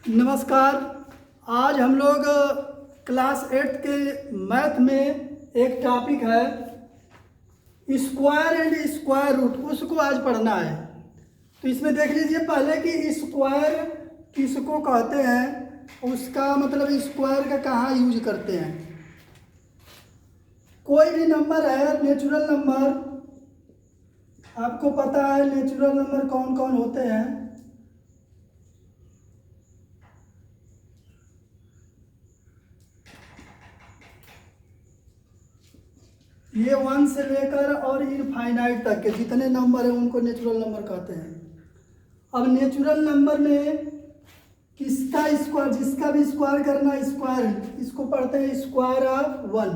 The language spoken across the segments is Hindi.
नमस्कार। आज हम लोग क्लास 8 के मैथ में एक टॉपिक है स्क्वायर एंड स्क्वायर रूट, उसको आज पढ़ना है। तो इसमें देख लीजिए पहले कि स्क्वायर किसको कहते हैं, उसका मतलब स्क्वायर का कहाँ यूज करते हैं। कोई भी नंबर है, नेचुरल नंबर, आपको पता है नेचुरल नंबर कौन कौन होते हैं। ये 1 से लेकर और इनफाइनाइट तक के जितने नंबर हैं उनको नेचुरल नंबर कहते हैं। अब नेचुरल नंबर में किसका स्क्वायर, जिसका भी स्क्वायर करना स्क्वायर, इसको पढ़ते हैं स्क्वायर ऑफ 1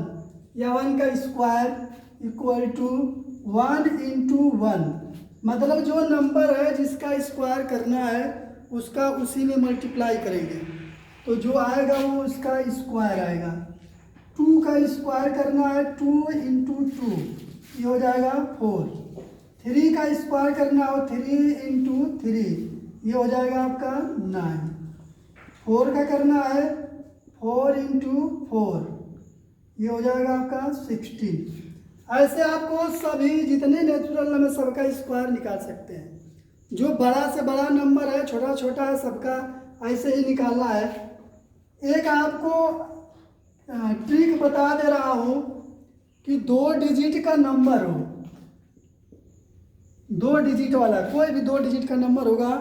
या 1 का स्क्वायर इक्वल टू 1 इंटू 1। मतलब जो नंबर है जिसका स्क्वायर करना है उसका उसी में मल्टीप्लाई करेंगे, तो जो आएगा वो उसका स्क्वायर आएगा। 2 का स्क्वायर करना है 2 इंटू 2, ये हो जाएगा 4। 3 का स्क्वायर करना हो 3 इंटू 3, ये हो जाएगा आपका 9। 4 का करना है 4 इंटू 4, ये हो जाएगा आपका 16। ऐसे आपको सभी जितने नेचुरल नंबर सबका स्क्वायर निकाल सकते हैं। जो बड़ा से बड़ा नंबर है, छोटा छोटा है, सबका ऐसे ही निकालना है। एक आपको ट्रिक बता दे रहा हूं कि 2 डिजिट का नंबर हो, 2 डिजिट वाला कोई भी 2 डिजिट का नंबर होगा,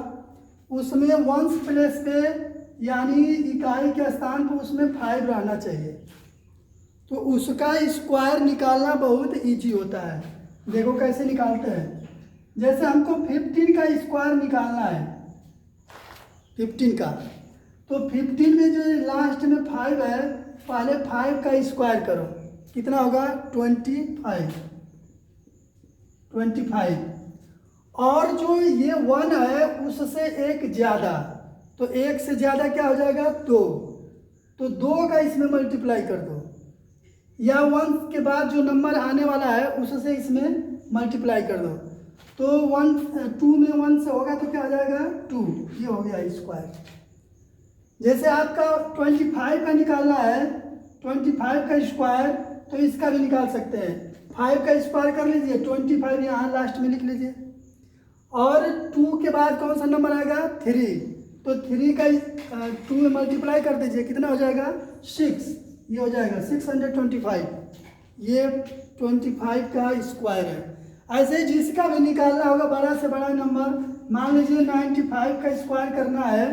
उसमें वंस प्लेस पे यानी इकाई के स्थान पर उसमें 5 रहना चाहिए, तो उसका स्क्वायर निकालना बहुत इजी होता है। देखो कैसे निकालते हैं। जैसे हमको 15 का स्क्वायर निकालना है, 15 का, तो 15 में जो लास्ट में 5 है, पहले 5 का स्क्वायर करो, कितना होगा 25। और जो ये 1 है उससे एक ज़्यादा, तो एक से ज़्यादा क्या हो जाएगा 2, तो 2 का इसमें मल्टीप्लाई कर दो, या 1 के बाद जो नंबर आने वाला है उससे इसमें मल्टीप्लाई कर दो, तो 2 में 1 से होगा तो क्या हो जाएगा 2, ये हो गया स्क्वायर। जैसे आपका 25 का निकालना है, 25 का स्क्वायर, तो इसका भी निकाल सकते हैं। 5 का स्क्वायर कर लीजिए, 25 यहाँ लास्ट में लिख लीजिए, और 2 के बाद कौन सा नंबर आएगा 3, तो 3 का 2 में मल्टीप्लाई कर दीजिए, कितना हो जाएगा 6, ये हो जाएगा 625। ये 25 का स्क्वायर है। ऐसे जिसका भी निकालना होगा बड़ा से बड़ा नंबर, मान लीजिए 95 का स्क्वायर करना है,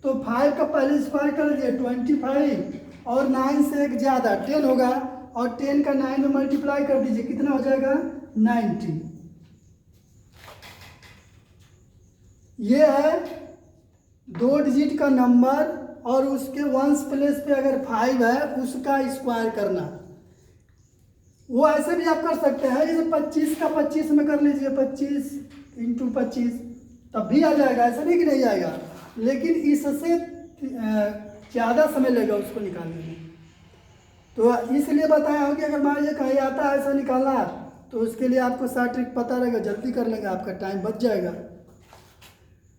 तो 5 का पहले स्क्वायर कर लीजिए 25, और 9 से एक ज़्यादा 10 होगा, और 10 का 9 में मल्टीप्लाई कर दीजिए, कितना हो जाएगा 90। ये है 2 डिजिट का नंबर, और उसके वंस प्लेस पे अगर 5 है उसका स्क्वायर करना। वो ऐसे भी आप कर सकते हैं, जैसे 25 का 25 में कर लीजिए, 25 इंटू 25, तब भी आ जाएगा, ऐसा नहीं कि नहीं आएगा, लेकिन इससे ज़्यादा समय लगेगा उसको निकालने में। तो इसलिए बताया हो कि अगर मान लीजिए कहीं आता है ऐसा निकालना, तो उसके लिए आपको सारा ट्रिक पता रहेगा, जल्दी कर लेंगे, आपका टाइम बच जाएगा।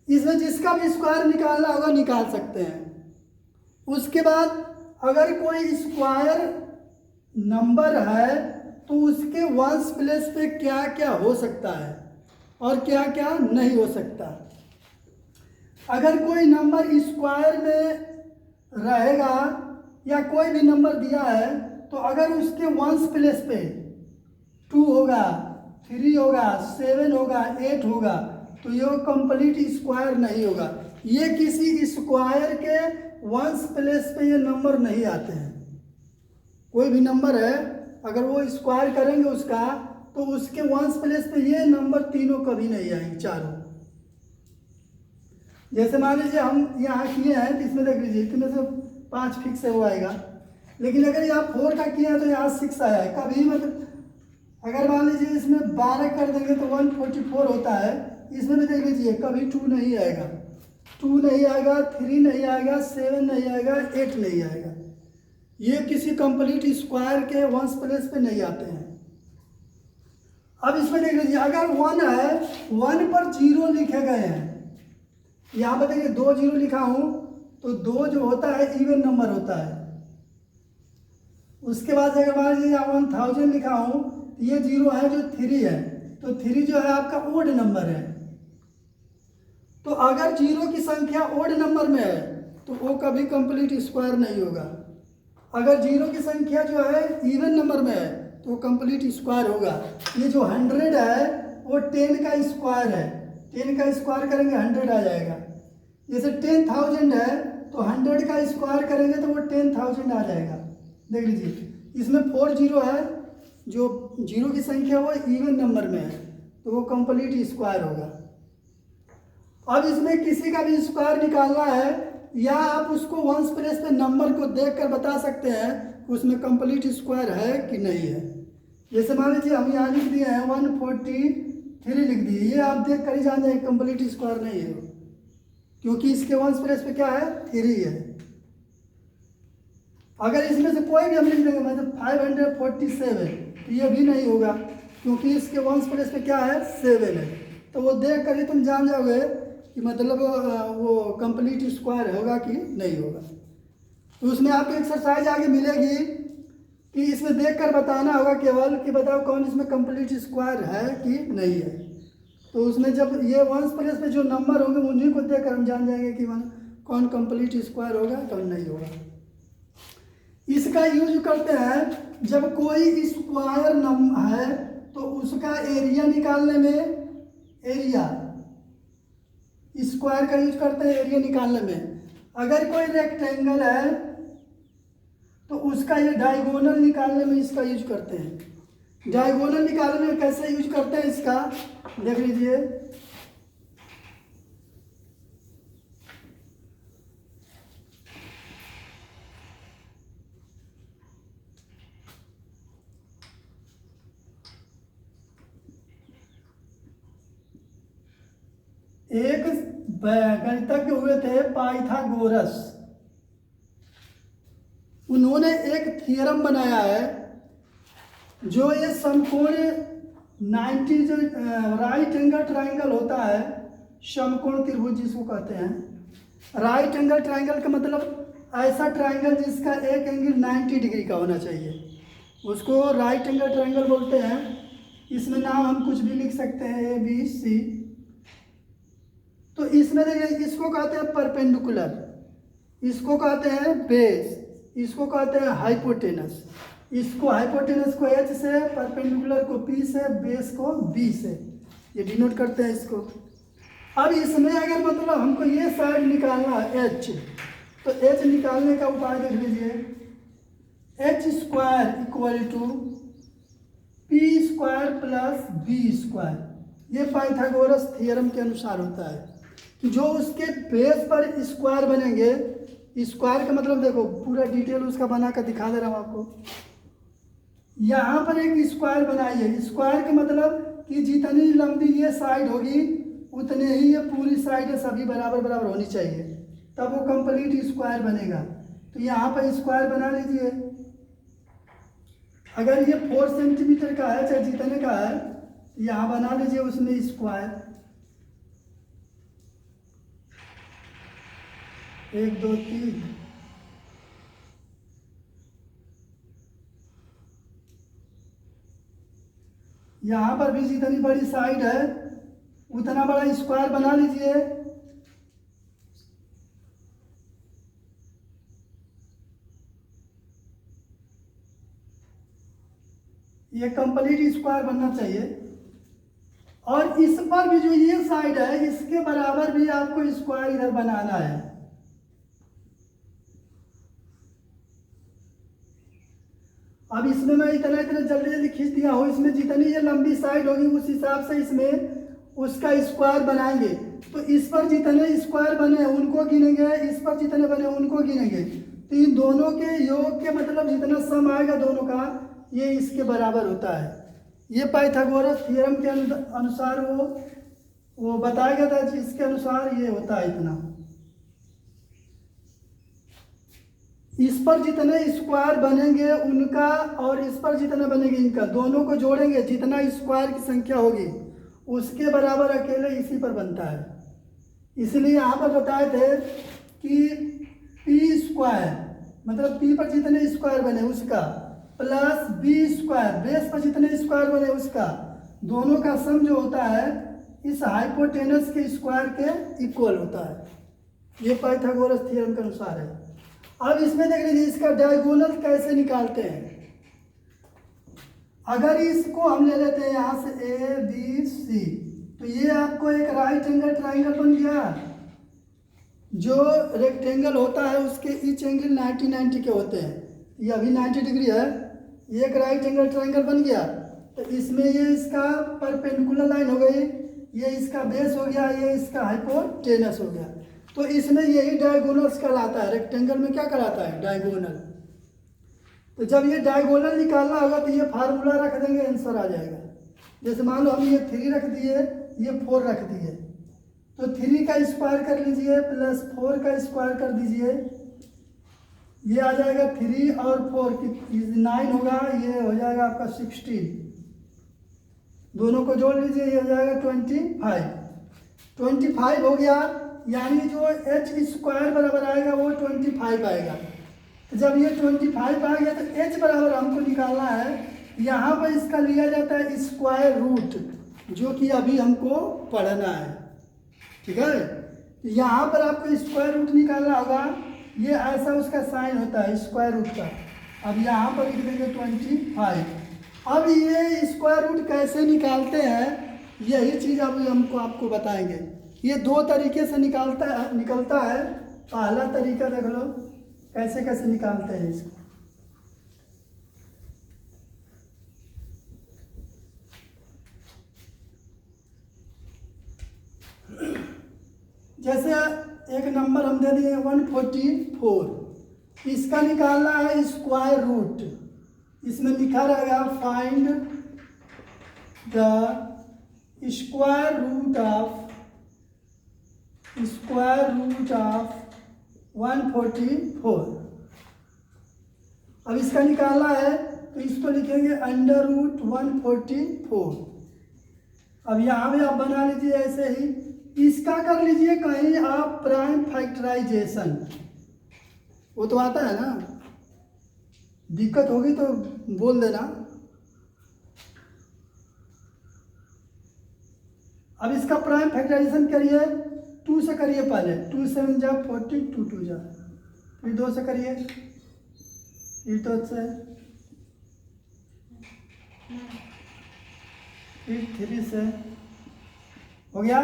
इसमें जिसका भी स्क्वायर निकालना होगा निकाल सकते हैं। उसके बाद अगर कोई स्क्वायर नंबर है तो उसके वंस प्लेस पे क्या क्या हो सकता है और क्या क्या नहीं हो सकता। अगर कोई नंबर स्क्वायर में रहेगा या कोई भी नंबर दिया है, तो अगर उसके वंस प्लेस पे 2 होगा, 3 होगा, 7 होगा, 8 होगा, तो ये कंप्लीट स्क्वायर नहीं होगा। ये किसी स्क्वायर के वंस प्लेस पे ये नंबर नहीं आते हैं। कोई भी नंबर है अगर वो स्क्वायर करेंगे उसका, तो उसके वंस प्लेस पे ये नंबर तीनों कभी नहीं आएंगे, चारों। जैसे मान लीजिए हम यहाँ किए हैं, तो इसमें देख लीजिए इसमें से 5 फिक्स है वो आएगा, लेकिन अगर यहाँ 4 का किया है तो यहाँ 6 आया है कभी। मतलब अगर मान लीजिए इसमें 12 कर देंगे तो 144 होता है, इसमें भी देख लीजिए कभी 2 नहीं आएगा, 2 नहीं आएगा, 3 नहीं आएगा, 7 नहीं आएगा, 8 नहीं आएगा। ये किसी कंप्लीट स्क्वायर के वंस प्लेस पे नहीं आते हैं। अब इसमें देख लीजिए अगर 1 है, 1 पर 0 लिखे गए हैं, यहाँ पर देखिए 2 0 लिखा हूँ, तो 2 जो होता है इवन नंबर होता है। उसके बाद अगर मान लीजिए 1000 लिखा हूँ तो ये 0 है जो 3 है, तो 3 जो है आपका ओड नंबर है। तो अगर 0 की संख्या ओड नंबर में है तो वो कभी कंप्लीट स्क्वायर नहीं होगा। अगर 0 की संख्या जो है इवन नंबर में है तो कंप्लीट स्क्वायर होगा। ये जो 100 है वो 10 का स्क्वायर है, 10 का स्क्वायर करेंगे 100 आ जाएगा। जैसे 10,000 है तो 100 का स्क्वायर करेंगे तो वो 10,000 आ जाएगा। देख लीजिए इसमें 4 0 है, जो 0 की संख्या वो इवन नंबर में है तो वो कंप्लीट स्क्वायर होगा। अब इसमें किसी का भी स्क्वायर निकालना है या आप उसको वंस प्लेस पे नंबर को देखकर बता सकते हैं कि उसमें कंप्लीट स्क्वायर है कि नहीं है। जैसे मान लीजिए हम यहाँ लिख दिए हैं 143 लिख दिए, ये आप देख कर ही जान जाएंगे कंप्लीट स्क्वायर नहीं है, क्योंकि इसके वंस प्लेस पे क्या है 3 है। अगर इसमें से कोई भी हम लिख देंगे मतलब 547 तो ये भी नहीं होगा, क्योंकि इसके वंस प्लेस पे क्या है 7 है। तो वो देख कर ही तुम जान जाओगे कि मतलब वो कंप्लीट स्क्वायर होगा कि नहीं होगा। तो उसमें आपको एक्सरसाइज आगे मिलेगी कि इसमें देखकर बताना होगा केवल कि बताओ कौन इसमें कंप्लीट स्क्वायर है कि नहीं है। तो उसमें जब ये वंस प्लेस पे जो नंबर होंगे उन्हीं को देखकर हम जान जाएंगे कि कौन कंप्लीट स्क्वायर होगा कौन नहीं होगा। इसका यूज करते हैं जब कोई स्क्वायर नंबर है तो उसका एरिया निकालने में, एरिया स्क्वायर का यूज करते हैं एरिया निकालने में। अगर कोई रेक्टेंगल है तो उसका ये डायगोनल निकालने में इसका यूज करते हैं। डायगोनल निकालने में कैसे यूज करते हैं इसका देख लीजिए। एक गणितज्ञ हुए थे पाइथागोरस, उन्होंने एक थियरम बनाया है जो ये समकोण 90 जो राइट एंगल ट्राइंगल होता है, समकोण त्रिभुज जिसको कहते हैं। राइट एंगल ट्राइंगल का मतलब ऐसा ट्राइंगल जिसका एक एंगल 90 डिग्री का होना चाहिए, उसको राइट एंगल ट्राइंगल बोलते हैं। इसमें नाम हम कुछ भी लिख सकते हैं ABC। तो इसमें देखिए इसको कहते हैं परपेंडिकुलर, इसको कहते हैं बेस, इसको कहते हैं हाइपोटेनस। इसको हाइपोटेनस को H से, परपेंडिकुलर को P से, बेस को B से, ये डिनोट करते हैं इसको। अब इसमें अगर मतलब हमको ये साइड निकालना है H, तो H निकालने का उपाय देख लीजिए। H square equal to P square plus B square, ये पाइथागोरस थियरम के अनुसार होता है कि जो उसके बेस पर स्क्वायर बनेंगे। स्क्वायर का मतलब देखो पूरा डिटेल उसका बना कर दिखा दे रहा हूँ आपको। यहाँ पर एक स्क्वायर बनाइए, स्क्वायर का मतलब कि जितनी लंबी ये साइड होगी उतने ही ये पूरी साइड सभी बराबर बराबर होनी चाहिए, तब वो कंप्लीट स्क्वायर बनेगा। तो यहाँ पर स्क्वायर बना लीजिए। अगर ये 4 सेंटीमीटर का है चाहे जितने का है, यहाँ बना लीजिए उसमें स्क्वायर। 1 2 3, यहाँ पर भी जितनी बड़ी साइड है उतना बड़ा स्क्वायर बना लीजिए। ये कंप्लीट स्क्वायर बनना चाहिए। और इस पर भी जो ये साइड है इसके बराबर भी आपको स्क्वायर इधर बनाना है। अब इसमें मैं इतना इतना जल्दी जल्दी खींच दिया हूँ, इसमें जितनी ये लंबी साइड होगी उस हिसाब से इसमें उसका स्क्वायर बनाएंगे। तो इस पर जितने स्क्वायर बने उनको गिनेंगे, इस पर जितने बने उनको गिनेंगे। तो इन दोनों के योग के मतलब जितना सम आएगा दोनों का ये इसके बराबर होता है। ये पाइथागोरस थ्योरम के अनुसार वो बताया गया था, इसके अनुसार ये होता है इतना। इस पर जितने स्क्वायर बनेंगे उनका और इस पर जितने बनेंगे इनका, दोनों को जोड़ेंगे, जितना स्क्वायर की संख्या होगी उसके बराबर अकेले इसी पर बनता है। इसलिए यहाँ पर बताए थे कि पी स्क्वायर, मतलब पी पर जितने स्क्वायर बने उसका, प्लस बी स्क्वायर, बेस पर जितने स्क्वायर बने उसका, दोनों का सम जो होता है इस हाइपोटेनस के स्क्वायर के इक्वल होता है। ये पाइथागोरस थ्योरम के अनुसार है। अब इसमें देख लीजिए इसका डायगोनल कैसे निकालते हैं। अगर इसको हम ले लेते हैं यहाँ से ए बी सी, तो ये आपको एक राइट एंगल ट्राइंगल बन गया। जो रेक्टेंगल होता है उसके ईच एंगल 90 के होते हैं, ये अभी 90 डिग्री है, ये एक राइट एंगल ट्राइंगल बन गया। तो इसमें ये इसका परपेंडिकुलर लाइन हो गई, ये इसका बेस हो गया, ये इसका हाइपोटेनस हो गया। तो इसमें यही डायगोनल्स कहलाता है। रेक्टेंगल में क्या कहलाता है? डायगोनल। तो जब ये डायगोनल निकालना होगा तो ये फार्मूला रख देंगे, आंसर आ जाएगा। जैसे मान लो हम ये 3 रख दिए, ये 4 रख दिए, तो 3 का स्क्वायर कर लीजिए प्लस 4 का स्क्वायर कर दीजिए, ये आ जाएगा 3 और 4 की 9 होगा, ये हो जाएगा आपका 16। दोनों को जोड़ लीजिए, ये हो जाएगा 25 हो गया। यानी जो एच स्क्वायर बराबर आएगा वो 25 आएगा। तो जब ये 25 आ गया तो एच बराबर हमको निकालना है, यहाँ पर इसका लिया जाता है स्क्वायर रूट, जो कि अभी हमको पढ़ना है। ठीक है, यहाँ पर आपको स्क्वायर रूट निकालना होगा, ये ऐसा उसका साइन होता है स्क्वायर रूट का। अब यहाँ पर लिख देंगे 25। अब ये स्क्वायर रूट कैसे निकालते हैं, यही चीज़ अभी हमको आपको बताएंगे। ये 2 तरीके से निकलता है। पहला तरीका देख लो कैसे कैसे निकालते हैं इसको। जैसे एक नंबर हम दे दिए 144, इसका निकालना है स्क्वायर रूट। इसमें लिखा रहेगा find the square root of 144। अब इसका निकालना है तो इसको लिखेंगे अंडर रूट 144। अब यहाँ भी आप बना लीजिए ऐसे ही। इसका कर लीजिए कहीं आप प्राइम फैक्टराइजेशन, वो तो आता है ना, दिक्कत होगी तो बोल देना। अब इसका प्राइम फैक्टराइजेशन करिए, 2 से करिए पहले, 2 7 जा 40, 2 2 जा, फिर 2 से करिए, फिर 2 से, फिर 3 से, हो गया।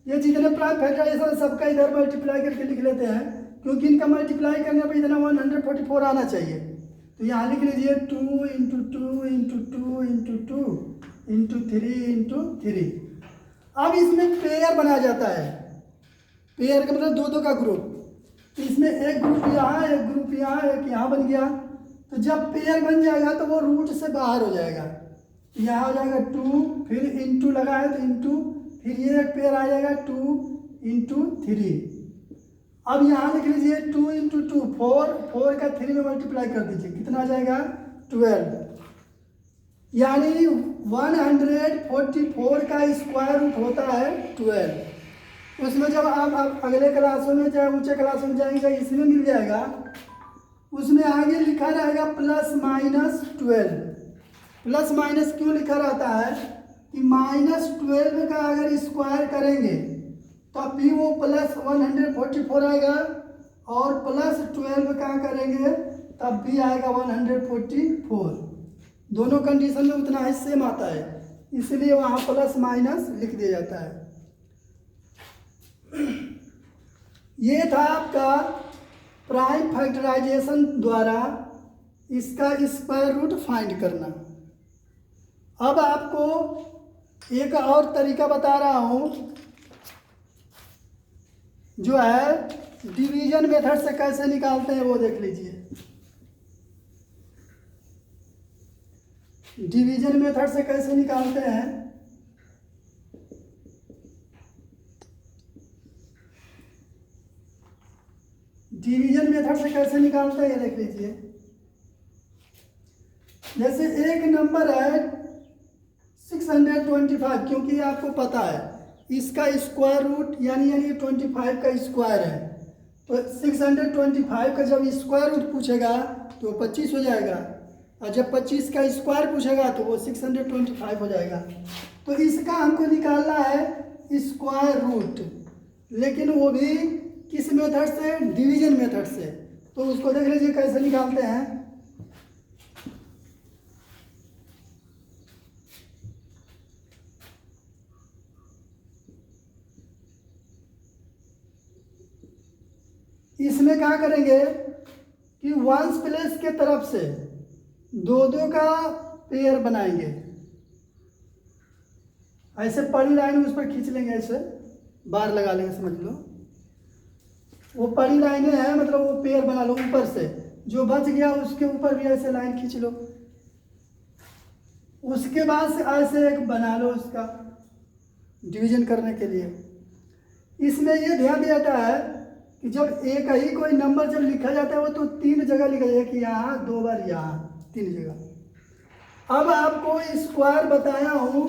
ये जितने प्राइम फैक्टराइजेशन सबका इधर मल्टीप्लाई करके लिख लेते हैं, क्योंकि इनका मल्टीप्लाई करने पर इतना 144 आना चाहिए। तो यहाँ लिख लीजिए 2 into 2 into 2 into 2 into 3 into 3। अब इसमें पेयर बनाया जाता है। पेयर का मतलब 2 का ग्रुप। तो इसमें एक ग्रुप यहाँ, एक ग्रुप यहाँ, एक यहाँ बन गया। तो जब पेयर बन जाएगा तो वो रूट से बाहर हो जाएगा। यहाँ हो जाएगा 2, फिर इंटू लगा है तो इंटू, फिर ये एक पेयर आ जाएगा 2 इंटू 3। अब यहाँ लिख लीजिए 2 इंटू 2 4 का 3 में मल्टीप्लाई कर दीजिए, कितना आ जाएगा 12। यानी 144 का स्क्वायर रूट होता है 12। उसमें जब आप अगले क्लासों में चाहे ऊंचे क्लासों में जाएंगे इसमें मिल जाएगा, उसमें आगे लिखा रहेगा +-12। प्लस माइनस क्यों लिखा रहता है कि -12 का अगर स्क्वायर करेंगे तब भी वो +144 आएगा, और +12 का करेंगे तब भी आएगा 144। दोनों कंडीशन में उतना ही सेम आता है, इसलिए वहाँ प्लस माइनस लिख दिया जाता है। ये था आपका प्राइम फैक्टराइजेशन द्वारा इसका स्क्वायर रूट फाइंड करना। अब आपको एक और तरीका बता रहा हूँ, जो है डिवीजन मेथड से कैसे निकालते हैं वो देख लीजिए। डिवीजन मेथड से कैसे निकालते हैं, डिवीजन मेथड से कैसे निकालते हैं ये देख लीजिए। जैसे एक नंबर है 625, क्योंकि आपको पता है इसका स्क्वायर रूट यानी 25 का स्क्वायर है, तो 625 का जब स्क्वायर रूट पूछेगा तो वो 25 हो जाएगा, और जब 25 का स्क्वायर पूछेगा तो वो 625 हो जाएगा। तो इसका हमको निकालना है स्क्वायर रूट, लेकिन वो भी किस मेथड से? डिवीजन मेथड से। तो उसको देख लीजिए कैसे निकालते हैं। इसमें क्या करेंगे कि वंस प्लेस के तरफ से दो दो का पेयर बनाएंगे। ऐसे पड़ी लाइन उस पर खींच लेंगे, ऐसे बार लगा लेंगे, समझ लो। वो पड़ी लाइनें हैं, मतलब वो पेयर बना लो ऊपर से, जो बच गया उसके ऊपर भी ऐसे लाइन खींच लो। उसके बाद से ऐसे एक बना लो उसका डिवीजन करने के लिए। इसमें ये ध्यान दिया जाता है कि जब एक ही कोई नंबर जब लिखा जाता है वो तो 3 जगह लिखा जाए, कि यहाँ 2 बार, यहाँ 3 जगह। अब आपको स्क्वायर बताया हूँ,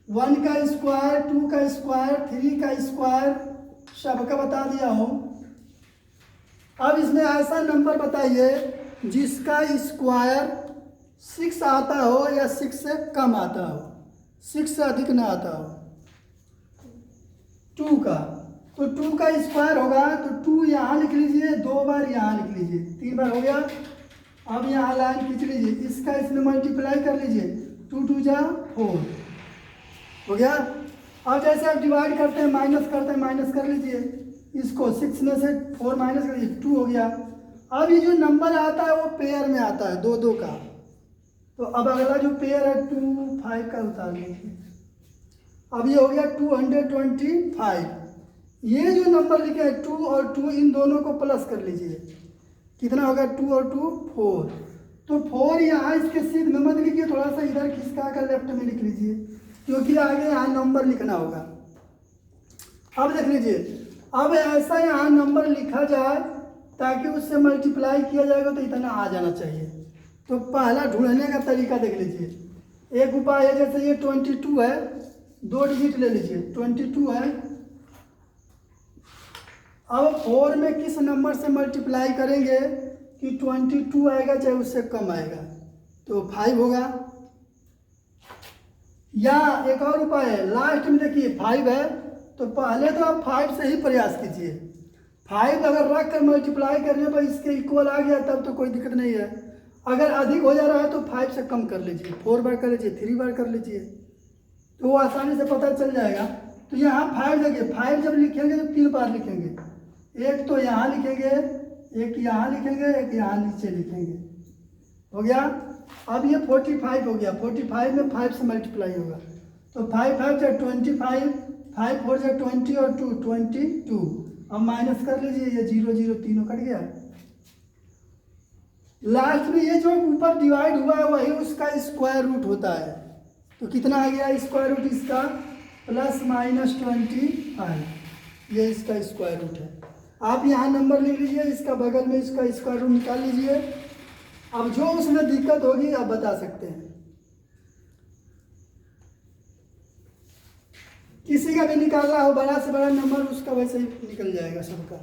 1 का स्क्वायर, 2 का स्क्वायर, 3 का स्क्वायर, सबका बता दिया हूँ। अब इसमें ऐसा नंबर बताइए जिसका स्क्वायर 6 आता हो या 6 से कम आता हो, 6 से अधिक ना आता हो। 2 का, तो 2 का स्क्वायर होगा तो 2 यहाँ लिख लीजिए, 2 बार यहाँ लिख लीजिए, 3 बार हो गया। अब यहाँ लाइन खींच लीजिए, इसका इसमें मल्टीप्लाई कर लीजिए, 2 2 जा 4 हो गया। अब जैसे आप डिवाइड करते हैं, माइनस करते हैं, माइनस कर लीजिए, इसको 6 में से 4 माइनस कर लीजिए, 2 हो गया। अब ये जो नंबर आता है वो पेयर में आता है, 2 2 का। तो अब अगला जो पेयर है 2 5 का उतार लीजिए। अब ये हो गया 225। ये जो नंबर लिखे हैं 2 और 2, इन दोनों को प्लस कर लीजिए, कितना होगा? 2 और 2 4। तो 4 यहाँ इसके सीध में मत लिखिए, थोड़ा सा इधर खिसका कर लेफ्ट में लिख लीजिए, क्योंकि आगे यहाँ नंबर लिखना होगा। अब देख लीजिए, अब ऐसा यहाँ नंबर लिखा जाए ताकि उससे मल्टीप्लाई किया जाएगा तो इतना आ जाना चाहिए। तो पहला ढूंढने का तरीका देख लीजिए। एक उपाय है, जैसे ये 22 है, 2 डिजिट ले लीजिए, 22 है। अब 4 में किस नंबर से मल्टीप्लाई करेंगे कि 22 आएगा चाहे उससे कम आएगा? तो 5 होगा। या एक और उपाय है, लास्ट में देखिए 5 है, तो पहले तो आप 5 से ही प्रयास कीजिए। 5 अगर रख कर मल्टीप्लाई करने पर इसके इक्वल आ गया तब तो कोई दिक्कत नहीं है। अगर अधिक हो जा रहा है तो 5 से कम कर लीजिए, 4 बार कर लीजिए, 3 बार कर लीजिए, तो वो आसानी से पता चल जाएगा। तो यहाँ 5 देखिए, 5 जब लिखेंगे तो 3 बार लिखेंगे, एक तो यहाँ लिखेंगे, एक यहाँ लिखेंगे, एक यहाँ नीचे लिखेंगे, हो गया। अब ये 45 हो गया, 45 में 5 से मल्टीप्लाई होगा, तो 5 5 जा 25, 5 4 जा 20 और 2 22। अब माइनस कर लीजिए, ये 0 0 तीनों कट गया। लास्ट में ये जो ऊपर डिवाइड हुआ है वही उसका स्क्वायर रूट होता है। तो कितना आ गया स्क्वायर रूट इसका? ±25, ये इसका स्क्वायर रूट है। आप यहाँ नंबर लिख लीजिए, इसका बगल में इसका स्क्वायर रूट निकाल लीजिए। अब जो उसमें दिक्कत होगी आप बता सकते हैं। किसी का भी निकालना हो बड़ा से बड़ा नंबर, उसका वैसे ही निकल जाएगा सबका।